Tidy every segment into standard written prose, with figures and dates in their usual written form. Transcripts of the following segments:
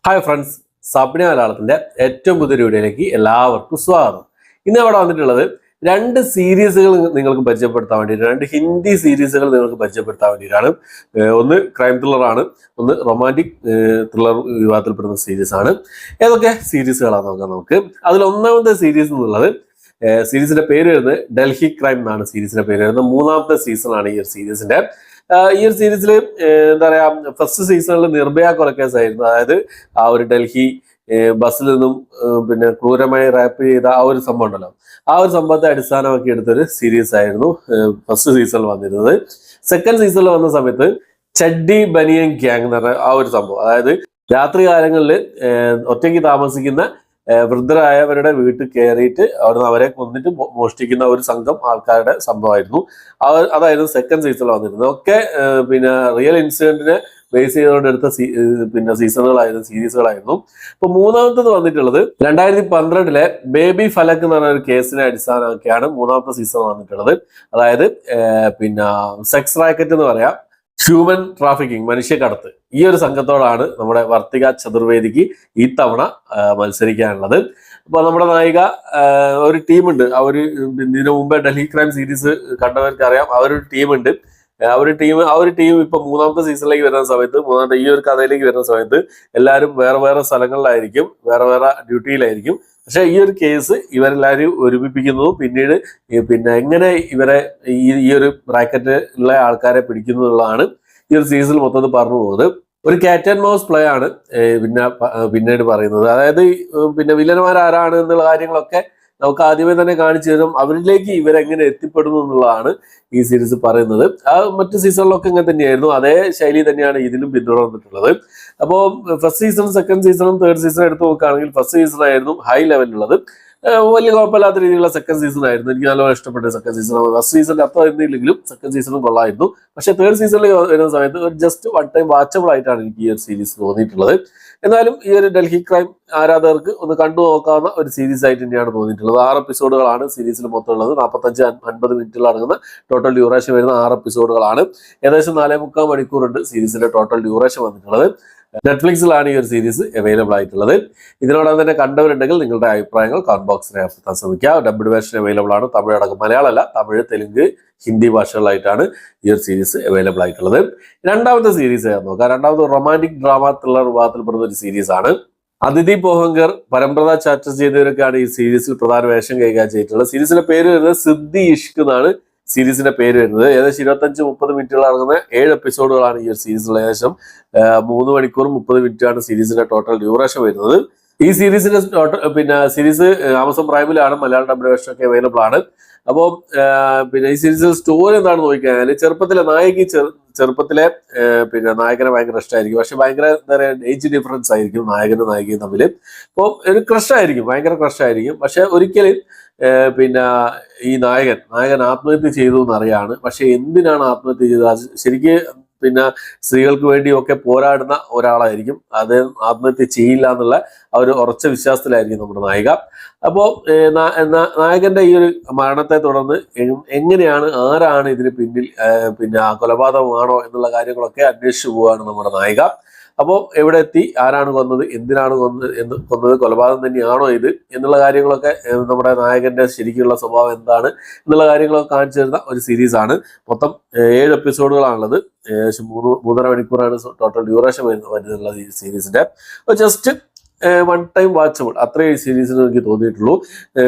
Hi friends, Sabna മലയാളത്തിന്റെ ഏറ്റവും പുതിയ വീഡിയോയിലേക്ക് എല്ലാവർക്കും സ്വാഗതം. ഇന്ന് അവിടെ വന്നിട്ടുള്ളത് രണ്ട് സീരീസുകൾ നിങ്ങൾക്ക് പരിചയപ്പെടുത്താൻ വേണ്ടിയിട്ട്, രണ്ട് ഹിന്ദി സീരീസുകൾ നിങ്ങൾക്ക് പരിചയപ്പെടുത്താൻ വേണ്ടിയിട്ടാണ്. ഒന്ന് ക്രൈം ത്രില്ലറാണ്, ഒന്ന് റൊമാൻറ്റിക് ത്രില്ലർ വിഭാഗത്തിൽപ്പെടുന്ന സീരീസ് ആണ്. ഏതൊക്കെ സീരീസുകളാണ് നോക്കാം നമുക്ക്. അതിൽ ഒന്നാമത്തെ സീരീസ് എന്നുള്ളത് സീരീസിന്റെ പേര് വരുന്നത് ഡൽഹി ക്രൈം എന്നാണ് സീരീസിന്റെ പേര് വരുന്നത്. മൂന്നാമത്തെ സീസണാണ് ഈ ഒരു സീരീസിന്റെ. ഈ ഒരു സീരീസിൽ എന്താ പറയാ, ഫസ്റ്റ് സീസണിൽ നിർഭയ കൊലക്കേസായിരുന്നു. അതായത് ആ ഒരു ഡൽഹി ബസ്സിൽ നിന്നും പിന്നെ ക്രൂരമായി റാപ്പ് ചെയ്ത ആ ഒരു സംഭവം ഉണ്ടല്ലോ, ആ ഒരു സംഭവത്തെ അടിസ്ഥാനമാക്കി എടുത്തൊരു സീരീസ് ആയിരുന്നു ഫസ്റ്റ് സീസണിൽ വന്നിരുന്നത്. സെക്കൻഡ് സീസണിൽ വന്ന സമയത്ത് ചഡ്ഡി ബനിയൻ ഗ്യാങ് എന്ന് പറഞ്ഞ ആ ഒരു സംഭവം, അതായത് രാത്രി കാലങ്ങളിൽ ഒറ്റയ്ക്ക് താമസിക്കുന്ന വൃദ്ധരായവരുടെ വീട്ടിൽ കയറിയിട്ട് അവിടുന്ന് അവരെ കൊന്നിട്ട് മോഷ്ടിക്കുന്ന ഒരു സംഘം ആൾക്കാരുടെ സംഭവമായിരുന്നു. അതായിരുന്നു സെക്കൻഡ് സീസണിൽ വന്നിരുന്നത്. ഒക്കെ പിന്നെ റിയൽ ഇൻസിഡന്റിനെ ബേസ് ചെയ്തുകൊണ്ട് എടുത്ത പിന്നെ സീസണുകളായിരുന്നു, സീരീസുകളായിരുന്നു. ഇപ്പൊ മൂന്നാമത്തത് വന്നിട്ടുള്ളത് 2012 ബേബി ഫലക് എന്ന് പറഞ്ഞ ഒരു കേസിനെ അടിസ്ഥാനമാക്കിയാണ് മൂന്നാമത്തെ സീസൺ വന്നിട്ടുള്ളത്. അതായത് പിന്നെ സെക്സ് റാക്കറ്റ് എന്ന് പറയാം, ഹ്യൂമൻ ട്രാഫിക്കിംഗ്, മനുഷ്യക്കടത്ത്. ഈ ഒരു സംഘത്തോടാണ് നമ്മുടെ വർത്തിക ചതുർവേദിക്ക് ഈ തവണ മത്സരിക്കാനുള്ളത്. അപ്പൊ നമ്മുടെ നായിക ഒരു ടീമുണ്ട്. ഇതിനു മുമ്പേ ഡൽഹി ക്രൈം സീരീസ് കണ്ടവർക്ക് അറിയാം, അവരൊരു ടീമുണ്ട്. ആ ഒരു ടീം ഇപ്പൊ മൂന്നാമത്തെ സീസണിലേക്ക് വരുന്ന സമയത്ത്, മൂന്നാമത്തെ ഈ ഒരു കഥയിലേക്ക് വരുന്ന സമയത്ത് എല്ലാവരും വേറെ വേറെ സ്ഥലങ്ങളിലായിരിക്കും, വേറെ വേറെ ഡ്യൂട്ടിയിലായിരിക്കും. പക്ഷെ ഈ ഒരു കേസ് ഇവരെല്ലാവരും ഒരുമിപ്പിക്കുന്നതും പിന്നീട് പിന്നെ എങ്ങനെ ഇവരെ ഈ ഒരു ബ്രാക്കറ്റിലുള്ള ആൾക്കാരെ പിടിക്കുന്നതുള്ളതാണ് ഈ ഒരു സീസണിൽ മൊത്തത്തിൽ പറഞ്ഞു പോകുന്നത്. ഒരു ക്യാറ്റ് ആൻഡ് മൗസ് പ്ലേ ആണ് പിന്നീട് പറയുന്നത്. അതായത് പിന്നെ വില്ലന്മാർ ആരാണ് എന്നുള്ള കാര്യങ്ങളൊക്കെ നമുക്ക് ആദ്യമേ തന്നെ കാണിച്ചു തരും. അവരിലേക്ക് ഇവരെങ്ങനെ എത്തിപ്പെടുന്നു എന്നുള്ളതാണ് ഈ സീരീസ് പറയുന്നത്. ആ മറ്റു സീസണിലൊക്കെ ഇങ്ങനെ തന്നെയായിരുന്നു, അതേ ശൈലി തന്നെയാണ് ഇതിലും പിന്തുടർന്നിട്ടുള്ളത്. അപ്പോൾ ഫസ്റ്റ് സീസണും സെക്കൻഡ് സീസണും തേർഡ് സീസണും എടുത്ത് നോക്കുകയാണെങ്കിൽ ഫസ്റ്റ് സീസൺ ആയിരുന്നു ഹൈ ലെവലിലുള്ളത്. വലിയ കുഴപ്പമില്ലാത്ത രീതിയിലുള്ള സെക്കൻഡ് സീസൺ ആയിരുന്നു. എനിക്ക് നല്ലോണം ഇഷ്ടപ്പെട്ട സെക്കൻഡ് സീസൺ. ഫസ്റ്റ് സീസണിന്റെ അത്ര ഇരുന്നില്ലെങ്കിലും സെക്കൻഡ് സീസണും കൊള്ളായിരുന്നു. പക്ഷെ തേർഡ് സീസണിൽ വരുന്ന സമയത്ത് ഒരു ജസ്റ്റ് വൺ ടൈം വാച്ചബിൾ ആയിട്ടാണ് എനിക്ക് ഈ ഒരു സീരീസ് തോന്നിയിട്ടുള്ളത്. എന്നാലും ഈ ഒരു ഡൽഹി ക്രൈം ആരാധകർക്ക് ഒന്ന് കണ്ടു നോക്കാവുന്ന ഒരു സീരീസ് ആയിട്ട് തന്നെയാണ് തോന്നിയിട്ടുള്ളത്. 6 എപ്പിസോഡുകളാണ് സീരീസിൽ മൊത്തം ഉള്ളത്. 45-50 മിനിറ്റുകൾ അടങ്ങുന്ന ടോട്ടൽ ഡ്യൂറേഷൻ വരുന്ന 6 എപ്പിസോഡുകളാണ്. ഏകദേശം 4.25 മണിക്കൂറുണ്ട് സീരീസിന്റെ ടോട്ടൽ ഡ്യൂറേഷൻ വന്നിട്ടുള്ളത്. നെറ്റ്ഫ്ലിക്സിലാണ് ഈ ഒരു സീരീസ് അവൈലബിൾ ആയിട്ടുള്ളത്. ഇതിനോടൊപ്പം തന്നെ കണ്ടവരുണ്ടെങ്കിൽ നിങ്ങളുടെ അഭിപ്രായങ്ങൾ കമന്റ് ബോക്സിൽ രേഖപ്പെടുത്താൻ ശ്രമിക്കുക. ഡബ്ഡ് വേർഷൻ അവൈലബിൾ ആണ്, തമിഴ് അടക്കം. മലയാളമല്ല, തമിഴ്, തെലുങ്ക്, ഹിന്ദി ഭാഷകളിലായിട്ടാണ് ഈ ഒരു സീരീസ് അവൈലബിൾ ആയിട്ടുള്ളത്. രണ്ടാമത്തെ സീരീസ് നോക്കാം. രണ്ടാമത് റൊമാൻറ്റിക് ഡ്രാമ ത്രില്ലർ വിഭാഗത്തിൽപ്പെടുന്ന ഒരു സീരീസ് ആണ്. അതിഥി പോഹങ്കർ, പരമ്പ്രത ചാറ്റർജി എന്നിവരൊക്കെയാണ് ഈ സീരീസിൽ പ്രധാന വേഷം കൈകാര്യം ചെയ്തിട്ടുള്ളത്. സീരീസിന്റെ പേര് വരുന്നത് സിദ്ധി ഇഷ്ക് എന്നാണ് സീരീസിന്റെ പേര് വരുന്നത്. ഏകദേശം 25-30 മിനിറ്റുകൾ അടങ്ങുന്ന 7 എപ്പിസോഡുകളാണ് ഈ ഒരു സീരീസിൽ. ഏകദേശം 3 മണിക്കൂറും 30 മിനിറ്റാണ് സീരീസിന്റെ ടോട്ടൽ ഡ്യൂറേഷൻ വരുന്നത്. ഈ സീരീസിന്റെ പിന്നെ സീരീസ് ആമസോൺ പ്രൈമിലാണ്, മലയാളം ഡബ്ഡ് വേർഷൻ ഒക്കെ അവൈലബിൾ ആണ്. അപ്പോൾ പിന്നെ ഈ സീരീസിൽ സ്റ്റോറി എന്താണെന്ന് നോക്കിക്കഴിഞ്ഞാൽ, ചെറുപ്പത്തിലെ പിന്നെ നായകനെ ഭയങ്കര ഇഷ്ടമായിരിക്കും. പക്ഷെ ഭയങ്കര എന്താ പറയുക, ഏജ് ഡിഫറൻസ് ആയിരിക്കും നായകനും നായികയും തമ്മിൽ. അപ്പോൾ ഒരു ക്രഷായിരിക്കും, ഭയങ്കര ക്രഷായിരിക്കും. പക്ഷെ ഒരിക്കലും പിന്നെ ഈ നായകൻ ആത്മഹത്യ ചെയ്തു എന്നറിയാണ്. പക്ഷെ എന്തിനാണ് ആത്മഹത്യ ചെയ്തത്? ശരിക്ക് പിന്നെ സ്ത്രീകൾക്ക് വേണ്ടിയൊക്കെ പോരാടുന്ന ഒരാളായിരിക്കും. അത് ആത്മഹത്യ ചെയ്യില്ല എന്നുള്ള ആ ഒരു ഉറച്ച വിശ്വാസത്തിലായിരിക്കും നമ്മുടെ നായിക. അപ്പോൾ നായകന്റെ ഈ ഒരു മരണത്തെ തുടർന്ന് ആരാണ് ഇതിന് പിന്നിൽ, പിന്നെ കൊലപാതകമാണോ എന്നുള്ള കാര്യങ്ങളൊക്കെ അന്വേഷിച്ചു പോവുകയാണ് നമ്മുടെ നായിക. അപ്പോൾ എവിടെ എത്തി, ആരാണ് കൊന്നത്, എന്തിനാണ് കൊന്നത്, കൊലപാതകം തന്നെയാണോ ഇത് എന്നുള്ള കാര്യങ്ങളൊക്കെ, നമ്മുടെ നായകന്റെ ശരിക്കുള്ള സ്വഭാവം എന്താണ് എന്നുള്ള കാര്യങ്ങളൊക്കെ കാണിച്ചു തരുന്ന ഒരു സീരീസാണ്. മൊത്തം 7 എപ്പിസോഡുകളാണുള്ളത്. ഏകദേശം 3.5 മണിക്കൂറാണ് ടോട്ടൽ ഡ്യൂറേഷൻ വരുന്നത് ഈ സീരീസിന്റെ. ജസ്റ്റ് വൺ ടൈം വാച്ചബിൾ, അത്രേ ഈ സീരീസിന് എനിക്ക് തോന്നിയിട്ടുള്ളൂ.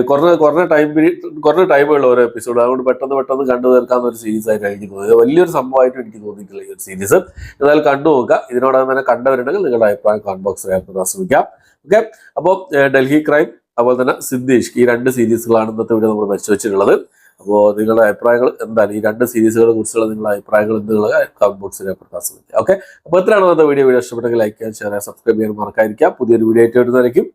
കുറഞ്ഞ ടൈമുള്ള ഓരോ എപ്പിസോഡ്, അതുകൊണ്ട് പെട്ടെന്ന് കണ്ടു തീർക്കാവുന്ന ഒരു സീരീസ് ആയിട്ട് എനിക്ക് തോന്നിയത്. വലിയൊരു സംഭവമായിട്ട് എനിക്ക് തോന്നിയിട്ടില്ല ഈ ഒരു സീരീസ്. എന്നാൽ കണ്ടു നോക്കുക. ഇതിനോടൊപ്പം തന്നെ കണ്ടവരുണ്ടെങ്കിൽ നിങ്ങളുടെ അഭിപ്രായം കമന്റ് ബോക്സിൽ രേഖപ്പെടുത്താൻ ശ്രമിക്കാം. ഓക്കെ, അപ്പോൾ ഡൽഹി ക്രൈം അതുപോലെ തന്നെ സിദ്ധി ഇഷ്ക്, ഈ 2 സീരീസുകളാണ് ഇന്നത്തെ വീഡിയോ നമ്മൾ പരിശോധിച്ചിട്ടുള്ളത്. അപ്പോൾ നിങ്ങളുടെ അഭിപ്രായങ്ങൾ എന്താണ്, ഈ 2 സീരീസുകളെ കുറിച്ചുള്ള നിങ്ങളുടെ അഭിപ്രായങ്ങൾ എന്നുള്ള കമന്റ് ബോക്സിൽ രേഖപ്പെടുത്താൻ ശ്രമിക്കുക. ഓക്കെ, അപ്പോൾ എത്രയാണ് ഇന്നത്തെ വീഡിയോ ഇഷ്ടപ്പെട്ടെങ്കിൽ ലൈക്ക് ചെയ്യാൻ, ഷെയർ ചെയ്യാൻ, സബ്സ്ക്രൈബ് ചെയ്യാൻ മറക്കാതിരിക്കാം. പുതിയൊരു വീഡിയോ ആയിട്ട് വരുന്നതായിരിക്കും.